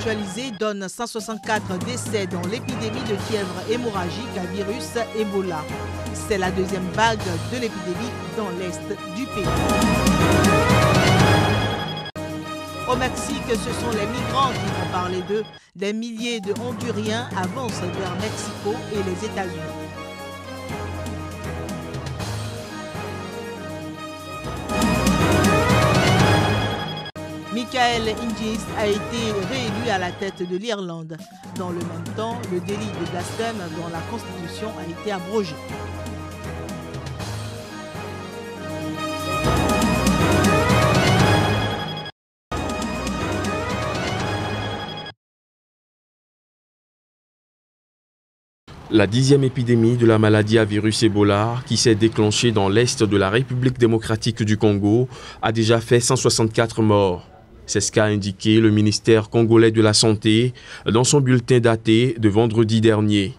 actualisé donne 164 décès dans l'épidémie de fièvre hémorragique à virus Ebola. C'est la deuxième vague de l'épidémie dans l'est du pays. Au Mexique, ce sont les migrants qui vont parler d'eux. Des milliers de Honduriens avancent vers Mexico et les États-Unis. Michael Inglis a été réélu à la tête de l'Irlande. Dans le même temps, le délit de blasphème dans la Constitution a été abrogé. La 10e épidémie de la maladie à virus Ebola, qui s'est déclenchée dans l'est de la République démocratique du Congo, a déjà fait 164 morts. C'est ce qu'a indiqué le ministère congolais de la Santé dans son bulletin daté de vendredi dernier.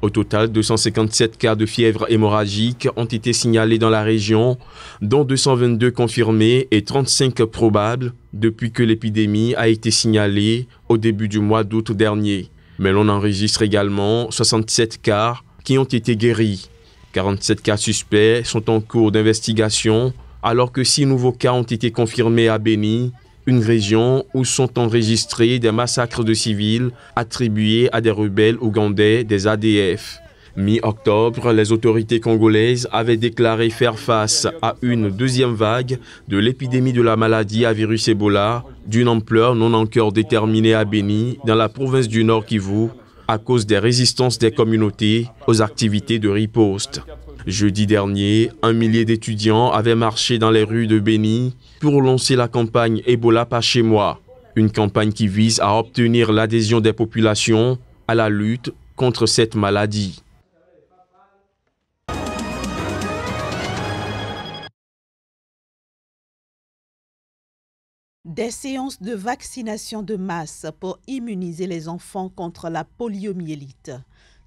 Au total, 257 cas de fièvre hémorragique ont été signalés dans la région, dont 222 confirmés et 35 probables depuis que l'épidémie a été signalée au début du mois d'août dernier. Mais l'on enregistre également 67 cas qui ont été guéris. 47 cas suspects sont en cours d'investigation, alors que 6 nouveaux cas ont été confirmés à Beni, une région où sont enregistrés des massacres de civils attribués à des rebelles ougandais des ADF. Mi-octobre, les autorités congolaises avaient déclaré faire face à une deuxième vague de l'épidémie de la maladie à virus Ebola, d'une ampleur non encore déterminée à Beni, dans la province du Nord Kivu, à cause des résistances des communautés aux activités de riposte. Jeudi dernier, 1 millier d'étudiants avaient marché dans les rues de Beni pour lancer la campagne Ebola pas chez moi, une campagne qui vise à obtenir l'adhésion des populations à la lutte contre cette maladie. Des séances de vaccination de masse pour immuniser les enfants contre la poliomyélite.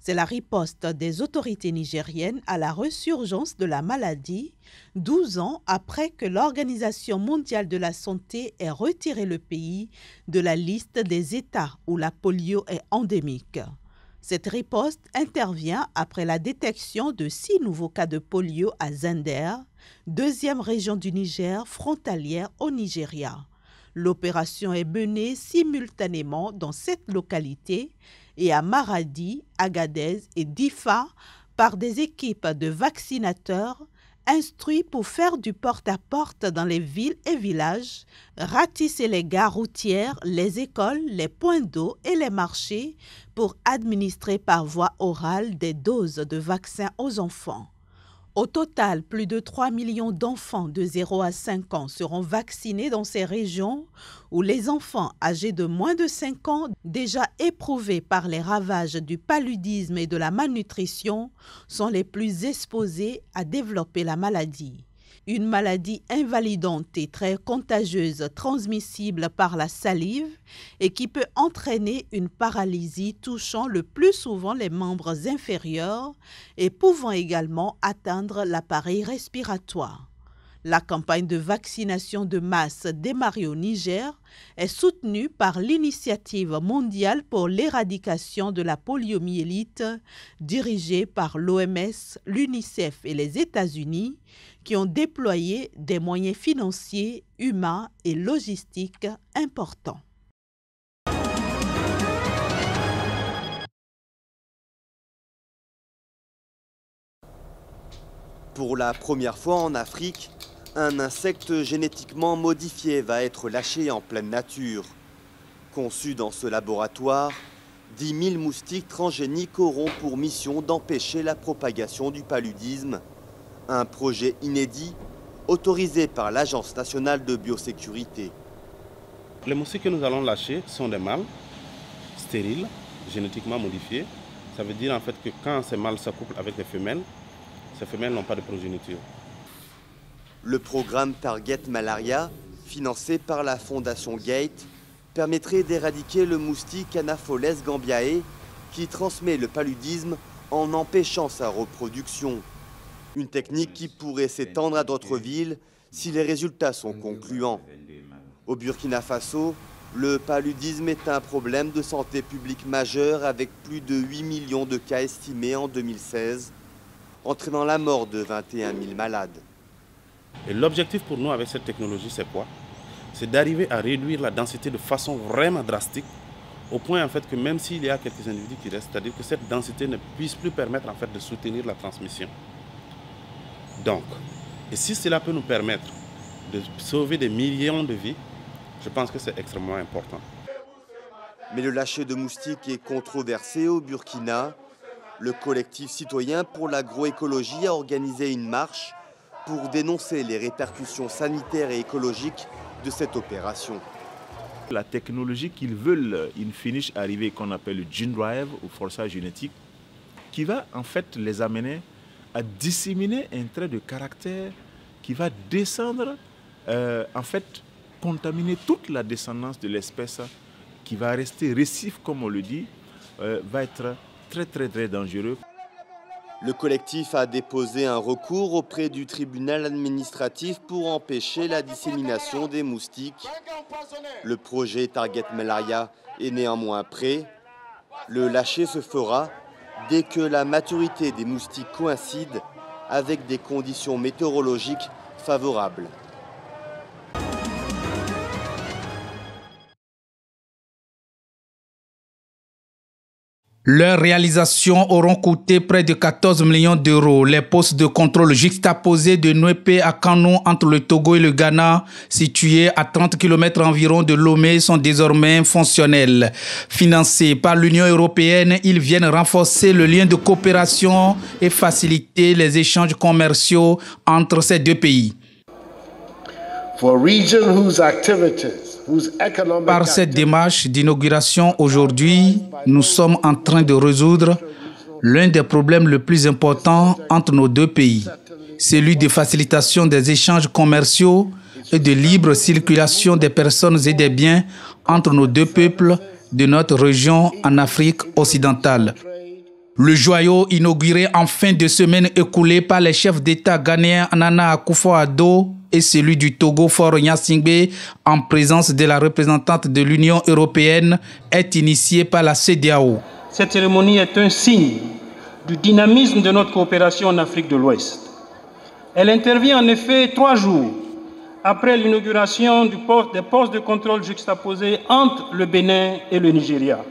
C'est la riposte des autorités nigériennes à la ressurgence de la maladie, 12 ans après que l'Organisation mondiale de la santé ait retiré le pays de la liste des États où la polio est endémique. Cette riposte intervient après la détection de 6 nouveaux cas de polio à Zender, deuxième région du Niger frontalière au Nigeria. L'opération est menée simultanément dans cette localité et à Maradi, Agadez et Difa par des équipes de vaccinateurs instruits pour faire du porte-à-porte dans les villes et villages, ratisser les gares routières, les écoles, les points d'eau et les marchés pour administrer par voie orale des doses de vaccins aux enfants. Au total, plus de 3 millions d'enfants de 0 à 5 ans seront vaccinés dans ces régions où les enfants âgés de moins de 5 ans, déjà éprouvés par les ravages du paludisme et de la malnutrition, sont les plus exposés à développer la maladie. Une maladie invalidante et très contagieuse, transmissible par la salive et qui peut entraîner une paralysie touchant le plus souvent les membres inférieurs et pouvant également atteindre l'appareil respiratoire. La campagne de vaccination de masse démarrée au Niger est soutenue par l'Initiative mondiale pour l'éradication de la poliomyélite, dirigée par l'OMS, l'UNICEF et les États-Unis, qui ont déployé des moyens financiers, humains et logistiques importants. Pour la première fois en Afrique, un insecte génétiquement modifié va être lâché en pleine nature. Conçu dans ce laboratoire, 10 000 moustiques transgéniques auront pour mission d'empêcher la propagation du paludisme. Un projet inédit, autorisé par l'Agence nationale de biosécurité. Les moustiques que nous allons lâcher sont des mâles, stériles, génétiquement modifiés. Ça veut dire en fait que quand ces mâles s'accouplent avec les femelles n'ont pas de progéniture. Le programme Target Malaria, financé par la Fondation Gate, permettrait d'éradiquer le moustique Anapholes gambiae qui transmet le paludisme en empêchant sa reproduction. Une technique qui pourrait s'étendre à d'autres villes si les résultats sont concluants. Au Burkina Faso, Le paludisme est un problème de santé publique majeur avec plus de 8 millions de cas estimés en 2016, entraînant la mort de 21 000 malades. Et l'objectif pour nous avec cette technologie, c'est quoi? C'est d'arriver à réduire la densité de façon vraiment drastique, au point en fait que même s'il y a quelques individus qui restent, c'est-à-dire que cette densité ne puisse plus permettre en fait de soutenir la transmission. Donc, et si cela peut nous permettre de sauver des millions de vies, je pense que c'est extrêmement important. Mais le lâcher de moustiques est controversé au Burkina. Le collectif citoyen pour l'agroécologie a organisé une marche pour dénoncer les répercussions sanitaires et écologiques de cette opération. La technologie qu'ils veulent, in finish, arriver, qu'on appelle le gene drive ou forçage génétique, qui va en fait les amener à disséminer un trait de caractère qui va descendre, en fait, contaminer toute la descendance de l'espèce, qui va rester récif, comme on le dit, va être très très très dangereux. Le collectif a déposé un recours auprès du tribunal administratif pour empêcher la dissémination des moustiques. Le projet Target Malaria est néanmoins prêt. Le lâcher se fera dès que la maturité des moustiques coïncide avec des conditions météorologiques favorables. Leurs réalisations auront coûté près de 14 millions d'euros. Les postes de contrôle juxtaposés de Nuépé à Kanou entre le Togo et le Ghana, situés à 30 km environ de Lomé, sont désormais fonctionnels. Financés par l'Union européenne, ils viennent renforcer le lien de coopération et faciliter les échanges commerciaux entre ces deux pays. Par cette démarche d'inauguration aujourd'hui, nous sommes en train de résoudre l'un des problèmes les plus importants entre nos deux pays, celui de facilitation des échanges commerciaux et de libre circulation des personnes et des biens entre nos deux peuples de notre région en Afrique occidentale. Le joyau inauguré en fin de semaine écoulée par les chefs d'État ghanéens Nana Akufo-Addo et celui du Togo Faure Gnassingbé en présence de la représentante de l'Union européenne est initié par la CEDEAO. Cette cérémonie est un signe du dynamisme de notre coopération en Afrique de l'Ouest. Elle intervient en effet 3 jours après l'inauguration des postes de contrôle juxtaposés entre le Bénin et le Nigeria.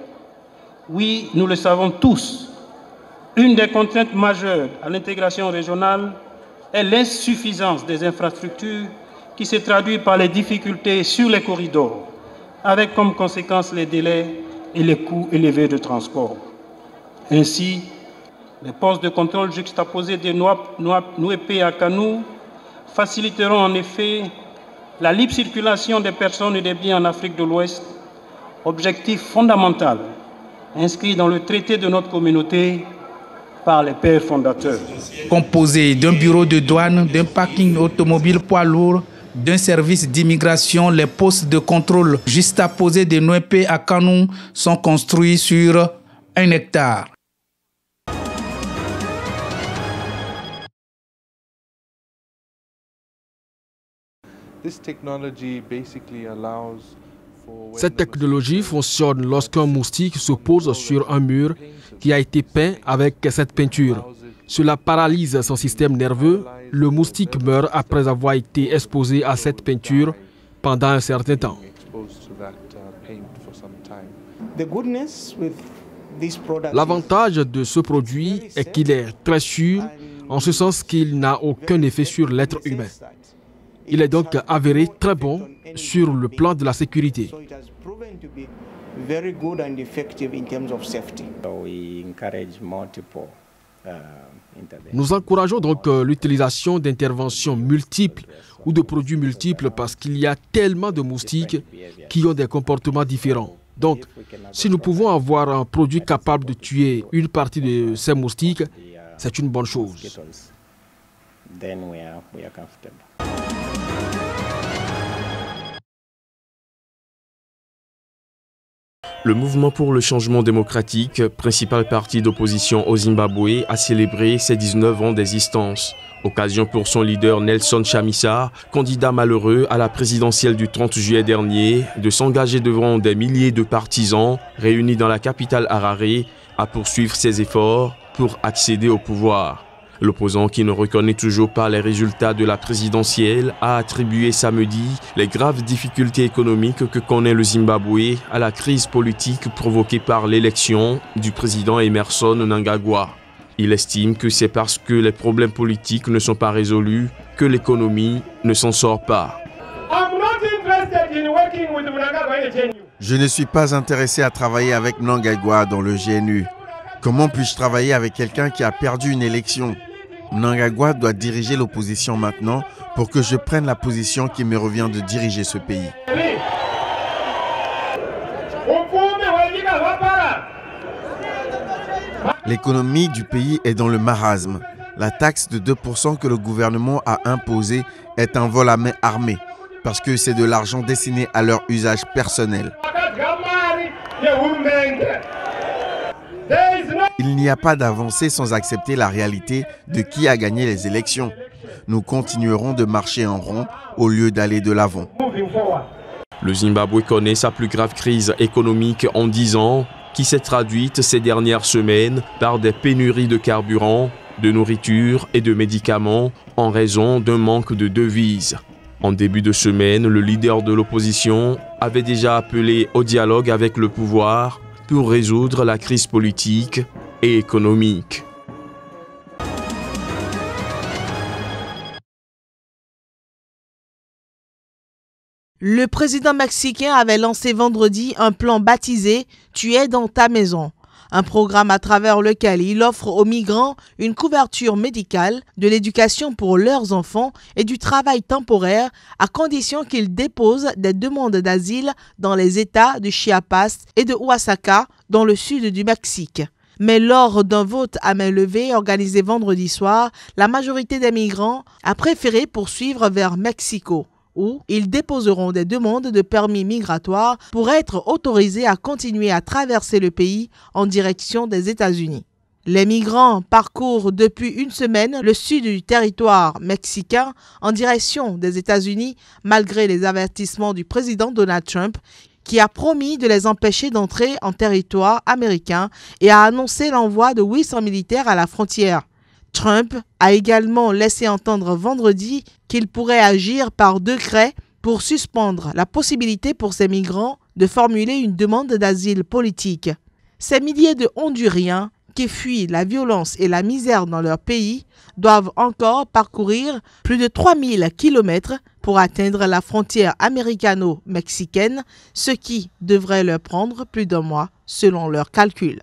Oui, nous le savons tous, une des contraintes majeures à l'intégration régionale est l'insuffisance des infrastructures qui se traduit par les difficultés sur les corridors, avec comme conséquence les délais et les coûts élevés de transport. Ainsi, les postes de contrôle juxtaposés de Nuépé à Kanou faciliteront en effet la libre circulation des personnes et des biens en Afrique de l'Ouest, objectif fondamental inscrit dans le traité de notre communauté par les pères fondateurs. Composé d'un bureau de douane, d'un parking automobile poids lourd, d'un service d'immigration, les postes de contrôle juxtaposés de Nuépé à Kanou sont construits sur 1 hectare. Cette technologie fonctionne lorsqu'un moustique se pose sur un mur qui a été peint avec cette peinture. Cela paralyse son système nerveux. Le moustique meurt après avoir été exposé à cette peinture pendant un certain temps. L'avantage de ce produit est qu'il est très sûr, en ce sens qu'il n'a aucun effet sur l'être humain. Il est donc avéré très bon sur le plan de la sécurité. Nous encourageons donc l'utilisation d'interventions multiples ou de produits multiples parce qu'il y a tellement de moustiques qui ont des comportements différents. Donc, si nous pouvons avoir un produit capable de tuer une partie de ces moustiques, c'est une bonne chose. Le mouvement pour le changement démocratique, principal parti d'opposition au Zimbabwe, a célébré ses 19 ans d'existence. Occasion pour son leader Nelson Chamisa, candidat malheureux à la présidentielle du 30 juillet dernier, de s'engager devant des milliers de partisans réunis dans la capitale Harare à poursuivre ses efforts pour accéder au pouvoir. L'opposant, qui ne reconnaît toujours pas les résultats de la présidentielle, a attribué samedi les graves difficultés économiques que connaît le Zimbabwe à la crise politique provoquée par l'élection du président Emmerson Mnangagwa. Il estime que c'est parce que les problèmes politiques ne sont pas résolus que l'économie ne s'en sort pas. Je ne suis pas intéressé à travailler avec Mnangagwa dans le GNU. Comment puis-je travailler avec quelqu'un qui a perdu une élection? Mnangagwa doit diriger l'opposition maintenant pour que je prenne la position qui me revient de diriger ce pays. L'économie du pays est dans le marasme. La taxe de 2% que le gouvernement a imposée est un vol à main armée parce que c'est de l'argent destiné à leur usage personnel. Il n'y a pas d'avancée sans accepter la réalité de qui a gagné les élections. Nous continuerons de marcher en rond au lieu d'aller de l'avant. Le Zimbabwe connaît sa plus grave crise économique en 10 ans, qui s'est traduite ces dernières semaines par des pénuries de carburant, de nourriture et de médicaments en raison d'un manque de devises. En début de semaine, le leader de l'opposition avait déjà appelé au dialogue avec le pouvoir pour résoudre la crise politique et économique. Le président mexicain avait lancé vendredi un plan baptisé « Tu es dans ta maison », un programme à travers lequel il offre aux migrants une couverture médicale, de l'éducation pour leurs enfants et du travail temporaire à condition qu'ils déposent des demandes d'asile dans les États de Chiapas et de Oaxaca, dans le sud du Mexique. Mais lors d'un vote à main levée organisé vendredi soir, la majorité des migrants a préféré poursuivre vers Mexico, où ils déposeront des demandes de permis migratoires pour être autorisés à continuer à traverser le pays en direction des États-Unis. Les migrants parcourent depuis une semaine le sud du territoire mexicain en direction des États-Unis malgré les avertissements du président Donald Trump qui a promis de les empêcher d'entrer en territoire américain et a annoncé l'envoi de 800 militaires à la frontière. Trump a également laissé entendre vendredi qu'il pourrait agir par décret pour suspendre la possibilité pour ces migrants de formuler une demande d'asile politique. Ces milliers de Honduriens qui fuient la violence et la misère dans leur pays doivent encore parcourir plus de 3000 kilomètres pour atteindre la frontière américano-mexicaine, ce qui devrait leur prendre plus d'1 mois selon leurs calculs.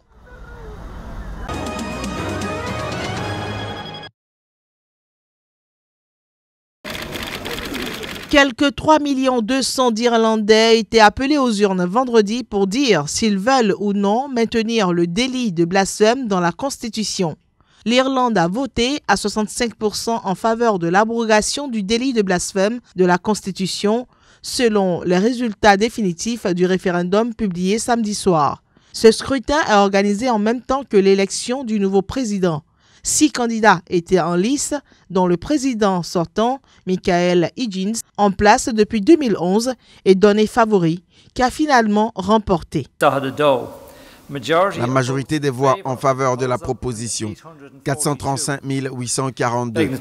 Quelques 3 200 000 d'Irlandais étaient appelés aux urnes vendredi pour dire s'ils veulent ou non maintenir le délit de blasphème dans la Constitution. L'Irlande a voté à 65% en faveur de l'abrogation du délit de blasphème de la Constitution, selon les résultats définitifs du référendum publié samedi soir. Ce scrutin est organisé en même temps que l'élection du nouveau président. 6 candidats étaient en lice, dont le président sortant, Michael Higgins, en place depuis 2011, est donné favori, qui a finalement remporté. La majorité des voix en faveur de la proposition, 435 842.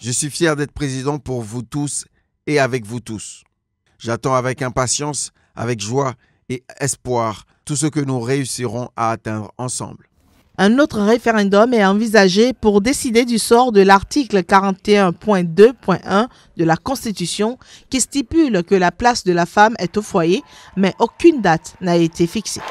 Je suis fier d'être président pour vous tous et avec vous tous. J'attends avec impatience, avec joie et espoir tout ce que nous réussirons à atteindre ensemble. Un autre référendum est envisagé pour décider du sort de l'article 41.2.1 de la Constitution qui stipule que la place de la femme est au foyer, mais aucune date n'a été fixée.